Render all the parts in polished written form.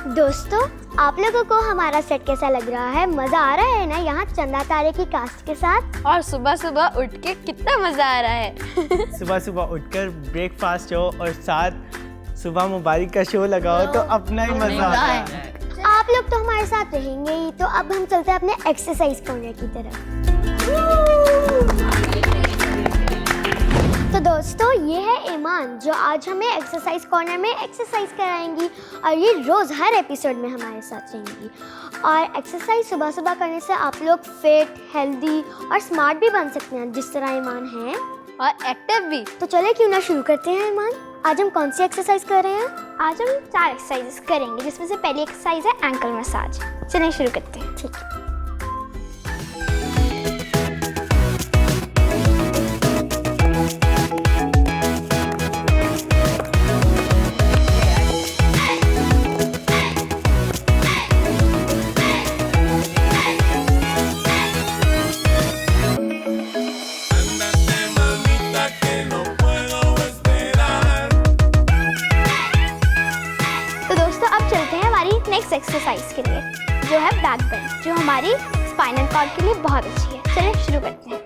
दोस्तों, आप लोगों को हमारा सेट कैसा लग रहा है? मजा आ रहा है ना यहाँ चंदा तारे की कास्ट के साथ? और सुबह सुबह उठ के कितना मजा आ रहा है। सुबह सुबह उठकर ब्रेकफास्ट हो और साथ सुबह मुबारक का शो लगाओ तो अपना ही मजा आता है। आप लोग तो हमारे साथ रहेंगे ही, तो अब हम चलते हैं अपने एक्सरसाइज कॉर्नर की तरफ। तो दोस्तों, ये है ईमान जो आज हमें एक्सरसाइज कॉर्नर में एक्सरसाइज कराएंगी और ये रोज़ हर एपिसोड में हमारे साथ रहेंगी। और एक्सरसाइज सुबह सुबह करने से आप लोग फिट, हेल्दी और स्मार्ट भी बन सकते हैं, जिस तरह ईमान है, और एक्टिव भी। तो चले क्यों ना शुरू करते हैं ईमान। आज हम कौन सी एक्सरसाइज कर रहे हैं? आज हम 4 एक्सरसाइजेस करेंगे, जिसमें से पहली एक्सरसाइज है एंकल मसाज। चलिए शुरू करते हैं। ठीक है। एक्सरसाइज के लिए जो है बैक बेंड, जो हमारी स्पाइनल कॉर्ड के लिए बहुत अच्छी है। चलिए शुरू करते हैं।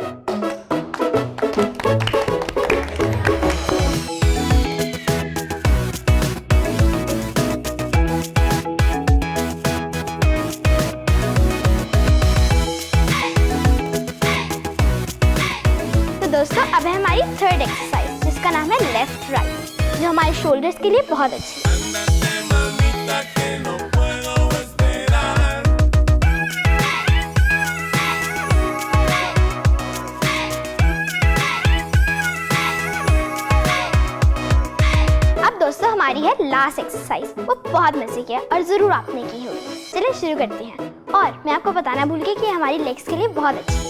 तो दोस्तों, अब है हमारी थर्ड एक्सरसाइज, जिसका नाम है लेफ्ट राइट, जो हमारे शोल्डर्स के लिए बहुत अच्छी है। दोस्तों, हमारी है लास्ट एक्सरसाइज, वो बहुत मजे की है और जरूर आपने की होगी। चलिए शुरू करते हैं। और मैं आपको बताना भूल गई कि हमारी लेग्स के लिए बहुत अच्छी है।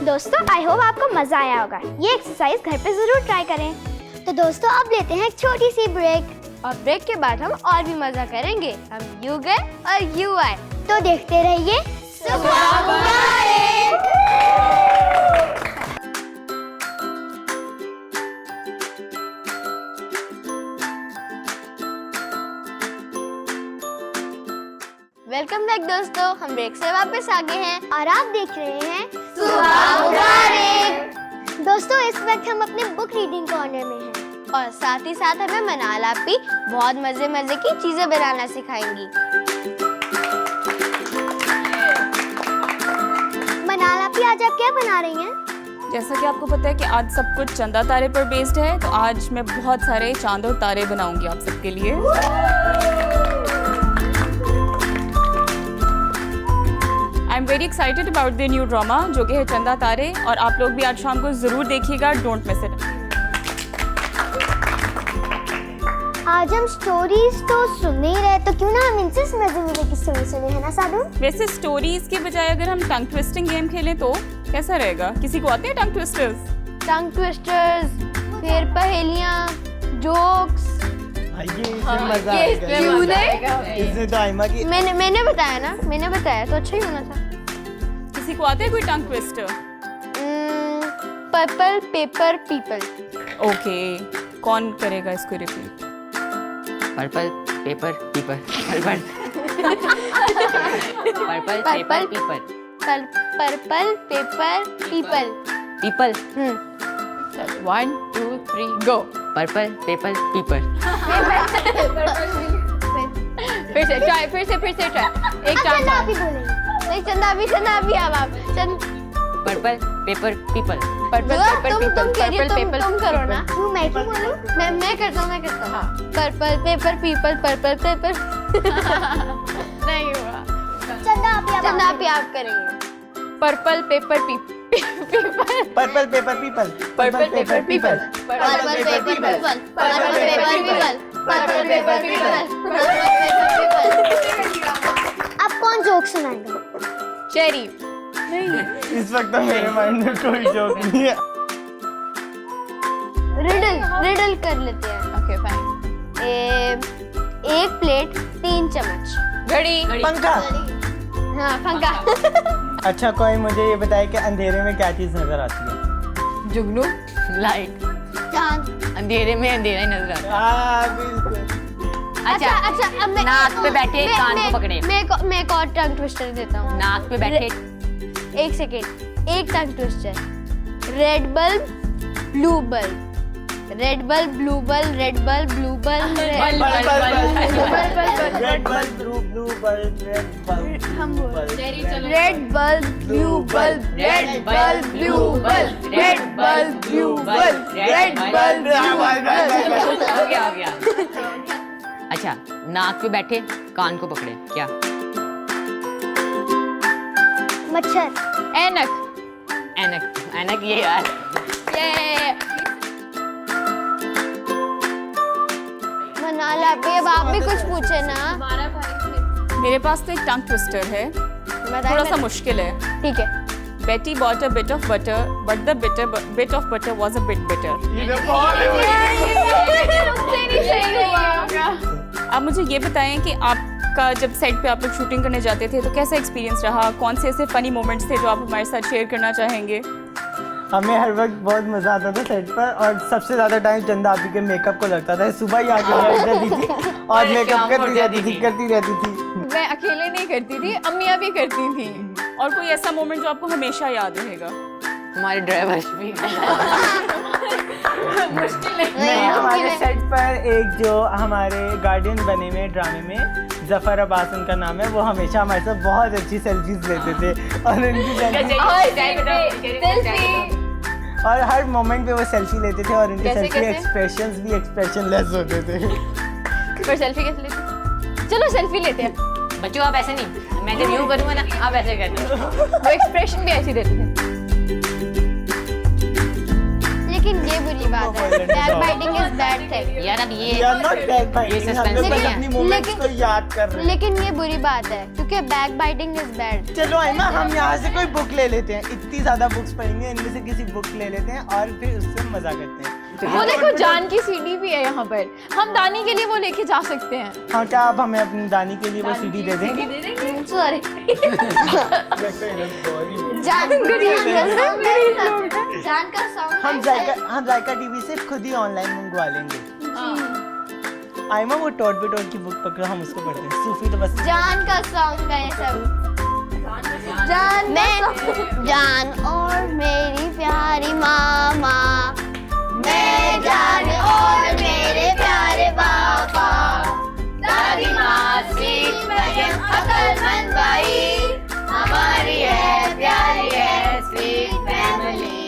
दोस्तों, आई होप आपको मजा आया होगा। ये एक्सरसाइज घर पे जरूर ट्राई करें। तो दोस्तों, अब लेते हैं एक छोटी सी ब्रेक और ब्रेक के बाद हम और भी मजा करेंगे। हम यू गए और यू आए। तो देखते रहिए सुबह मुबारक। वेलकम बैक दोस्तों, हम ब्रेक से वापस आ गए हैं और आप देख रहे हैं सुबह मुबारक। दोस्तों, इस वक्त हम अपने बुक रीडिंग कॉर्नर में हैं और साथ ही साथ हमें मनाल आपी बहुत मजे मजे की चीजें बनाना सिखाएंगी। मनाल आपी, आज आप क्या बना रही हैं? जैसा कि आपको पता है कि आज सब कुछ चंदा तारे पर बेस्ड है, तो आज मैं बहुत सारे चांद और तारे बनाऊंगी आप सबके लिए। I am very excited about the new drama जो कि है चंदा तारे, और आप लोग भी आज शाम को जरूर देखिएगा। Don't miss it. आज हम स्टोरीज तो सुन ही रहे, तो क्यों ना हम इनसे मजे की स्टोरी सुने, है ना साधु? वैसे स्टोरीज के बजाय अगर हम टंग ट्विस्टिंग गेम खेलें तो कैसा रहेगा? किसी को आते हैं टंग ट्विस्टर्स? टंग ट्विस्टर्स, फिर पहेलियां, जोक्स। मजा आएगा। इसने तो आइमा की मैंने बताया ना, मैंने बताया तो अच्छा ही होना था। किसी को आते हैं कोई tongue twister? Purple paper people. Okay, कौन करेगा इसको रिपीट? पर्पल पेपर पीपर। पर्पल पर्पल पेपर पीपर। Purple paper people. पीपल। 1 2 3 गो। पर्पल पेपर पीपर। फिर से ट्राई। एक चंदा चांस। आपी बोलेंगे। एक चंदा भी अब आप purple paper people. Purple paper people. तुम करो ना। क्यों मैं क्यों बोलूं? मैं करता हूँ। Purple paper people. Purple paper. नहीं हुआ। चंदा आपी आप करेंगे। Purple paper people. Purple paper people. Purple paper people. Purple paper people, purple paper people, purple paper people, purple paper people. अब कौन जोक सुनाएगा? चेरी। इस वक्त तो मेरे माइंड में कोई जोक नहीं है। रिडल कर लेते हैं। Okay fine. एक प्लेट 3 चम्मच। घड़ी। पंखा। हाँ पंखा। अच्छा कोई मुझे ये बताए कि अंधेरे में क्या चीज नजर आती है? जुगनू। लाइट। चांद। अंधेरे में अंधेरा ही नजर आता हाँ बिल्कुल। है। अच्छा अब मैं नाक पे बैठे कान को पकड़े। मैं एक और टंग ट्विस्टर देता हूँ। नाक पे बैठे। एक सेकेंड, एक tongue twister. Red bulb blue bulb, red bulb blue bulb, red bulb blue bulb, red bulb blue bulb, red bulb. Red bulb blue bulb, red bulb blue bulb, red bulb blue bulb, red bulb blue bulb. हो गया। अच्छा नाक पे बैठे कान को पकड़े क्या? मच्छर। ऐनक। ऐनक ये यार। मनाला पे अब आप भी कुछ पूछे ना। मेरे पास तो एक टंग ट्विस्टर है, थोड़ा सा मुश्किल है। ठीक है। Betty bought a bit of butter, but the bit of butter was a bit bitter. आप मुझे ये बताएं कि आपका जब सेट पे आप लोग शूटिंग करने जाते थे तो कैसा एक्सपीरियंस रहा? कौन से ऐसे फनी मोमेंट्स थे जो आप हमारे साथ शेयर करना चाहेंगे? हमें हर वक्त बहुत मजा आता था सेट पर और सबसे ज्यादा टाइम चंदा आपी के मेकअप को लगता था। सुबह ही आके बैठ जाती थी और मेकअप करती रहती थी। मैं अकेले नहीं करती थी, अम्मियाँ भी करती थी। और कोई ऐसा मोमेंट जो आपको हमेशा याद रहेगा? हमारे ड्राइवर भी। नहीं, हमारे सेट पर एक जो हमारे गार्डियन बने हुए ड्रामे में जफर अब्बास उनका नाम है, वो हमेशा हमारे साथ बहुत अच्छी सेल्फीज लेते थे और उनकी और हर मोमेंट पे वो सेल्फी लेते थे और उनके सेल्फी एक्सप्रेशंस भी एक्सप्रेशनलेस होते थे। पर सेल्फी कैसे लेते? चलो सेल्फी लेते हैं। बच्चों आप ऐसे नहीं, मैं जब यूं करूँगा ना आप ऐसे करना। वो एक्सप्रेशन भी ऐसे देते थे। लेकिन ये बुरी बात है, बैकबाइटिंग इज बैड थिंग। यार अब ये हम लोग अपनी मोमेंट्स को याद कर रहे हैं। लेकिन ये बुरी बात है क्योंकि बैकबाइटिंग इज बैड। चलो आइमा हम यहाँ से कोई बुक ले लेते हैं, इतनी ज्यादा बुक्स पढ़ेंगे, इनमें से किसी बुक ले लेते हैं और फिर उससे मजा करते हैं। वो देखो जान की सीडी भी है यहाँ पर, हम दानी के लिए वो लेके जा सकते हैं। हाँ क्या आप हमें अपनी दानी के लिए वो सीडी दे देंगे? सॉरी। जान का सॉन्ग हम जायका टीवी से खुद ही ऑनलाइन मंगवा लेंगे। आइमा वो टॉट पे टॉट की बुक पकड़ो, हम उसको पढ़ते हैं। सूफी तो बस जान का सॉन्ग है सब। जान और मेरी प्यारी मामा, मैं जान और मेरे प्यारे बाबा, दादी माँ स्वीट मरियम अकलमंद भाई, हमारी है प्यारी है स्वीट फैमिली।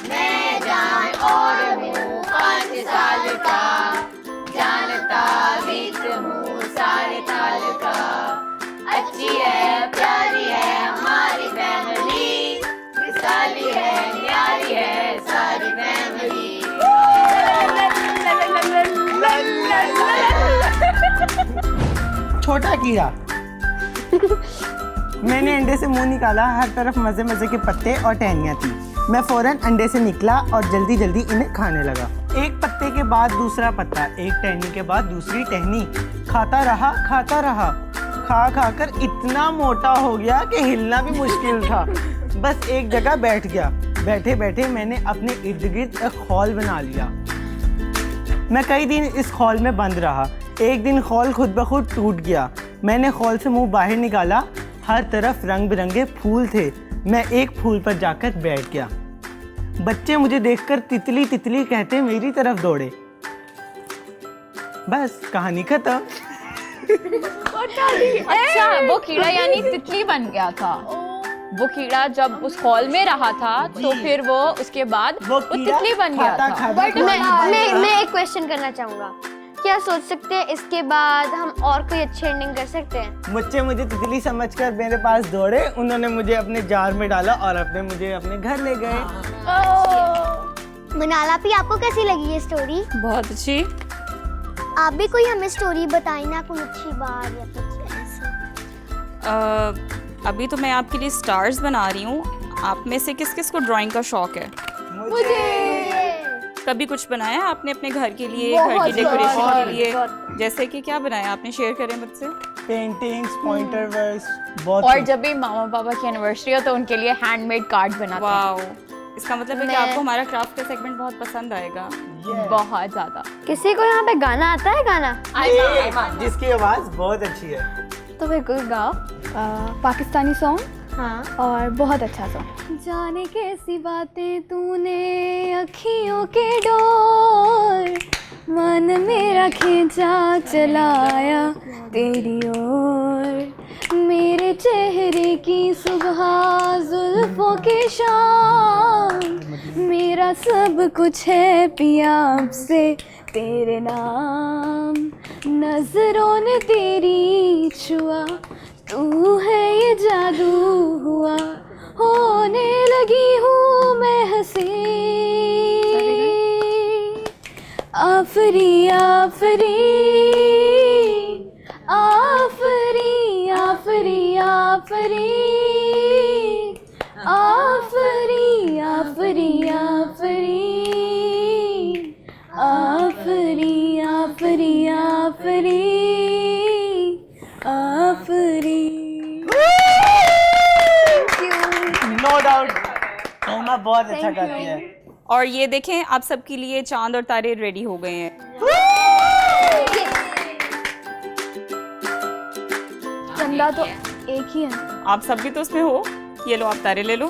मैं जान और हूँ 5 साल का, जानता भी हूँ सारे ताल का, अच्छी है प्यारी है हमारी फैमिली, मिसाली है न्यारी है सारी फैमिली। छोटा कीड़ा। मैंने अंडे से मुंह निकाला, हर तरफ मजे मजे के पत्ते और टहनियाँ थी। मैं फौरन अंडे से निकला और जल्दी जल्दी इन्हें खाने लगा। एक पत्ते के बाद दूसरा पत्ता, एक टहनी के बाद दूसरी टहनी, खाता रहा खा खा कर इतना मोटा हो गया कि हिलना भी मुश्किल था। बस एक जगह बैठ गया। बैठे बैठे मैंने अपने इर्द गिर्द एक हॉल बना लिया। मैं कई दिन इस हॉल में बंद रहा। एक दिन हॉल खुद ब खुद टूट गया। मैंने हॉल से मुंह बाहर निकाला, हर तरफ रंग बिरंगे फूल थे। मैं एक फूल पर जाकर बैठ गया। बच्चे मुझे देखकर तितली तितली कहते मेरी तरफ दौड़े। बस कहानी खत्म। अच्छा वो कीड़ा यानी तितली बन गया था। वो कीड़ा जब उस हॉल में रहा था तो फिर वो उसके बाद वो तितली बन गया था। बट मैं एक क्वेश्चन करना चाहूँगा, क्या सोच सकते हैं इसके बाद हम और कोई अच्छी एंडिंग कर सकते हैं? बच्चे मुझे तितली समझकर मेरे पास दौड़े, उन्होंने मुझे अपने जार में डाला और मुझे अपने घर ले गए। मनाला पी, आपको कैसी लगी ये स्टोरी? बहुत अच्छी। आप भी कोई हमें स्टोरी बताई ना, कोई अच्छी बात या कुछ ऐसा। अभी तो मैं आपके लिए स्टार्स बना रही हूँ। आप में से किस किस को ड्राइंग का शौक है? कभी कुछ बनाया आपने अपने घर के लिए, घर की डेकोरेशन के लिए? जैसे कि क्या बनाया आपने, शेयर करें मुझसे। पेंटिंग्स, पॉइंटर वर्क्स, बहुत और कुछ। जब भी मामा पापा की एनिवर्सरी हो तो उनके लिए हैंडमेड कार्ड बनाते हैं। वाओ, इसका मतलब है कि आपको हमारा क्राफ्ट का सेगमेंट बहुत पसंद आएगा। बहुत ज्यादा। किसी को यहाँ पे गाना आता है? गाना जिसकी आवाज बहुत अच्छी है। तो फिर कोई गाओ। पाकिस्तानी सॉन्ग। हाँ, और बहुत अच्छा सॉन्ग। जाने कैसी बातें तूने अखियों के डोर, मन मेरा खींचा चलाया तेरी ओर, मेरे चेहरे की सुबह जुल्फों के शाम, मेरा सब कुछ है पिया अब से तेरे नाम, नजरों ने तेरी छुआ, तू है ये जादू हुआ, होने लगी हूँ मैं हंसी, आफरी आफरी आफरी आफरी आफरी आफरी आफरी आफरी आफरी आफरी आफरी। नो डाउट मोमा बहुत अच्छा गाती है। और ये देखें, आप सबके लिए चांद और तारे रेडी हो गए हैं। चंदा तो एक ही है। आप सब भी तो उसमें हो। ये लो, आप तारे ले लो।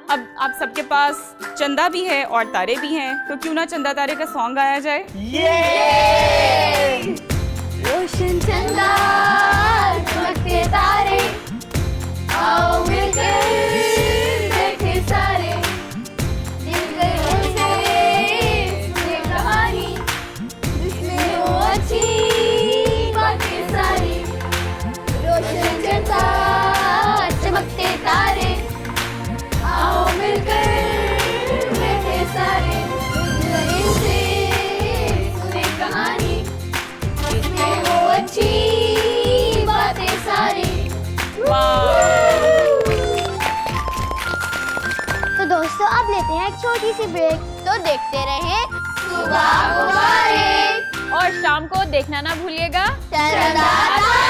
अब आप सबके पास चंदा भी है और तारे भी हैं, तो क्यों ना चंदा तारे का सॉन्ग गाया जाए। रोशन चंदा चमकते तारे, आओ मिलकर बैठे सारे, दिल गए से सुने कहानी, जिसमें हो अच्छी बातें सारी। रोशन चंदा चमकते तारे, आओ मिलकर बैठे सारे, दिल गए से सुने कहानी, जिसमें हो अच्छी बातें सारी। तो दोस्तों अब लेते हैं एक छोटी सी ब्रेक, तो देखते रहे सुबह मुबारक और शाम को देखना ना भूलिएगा चंदा तारे।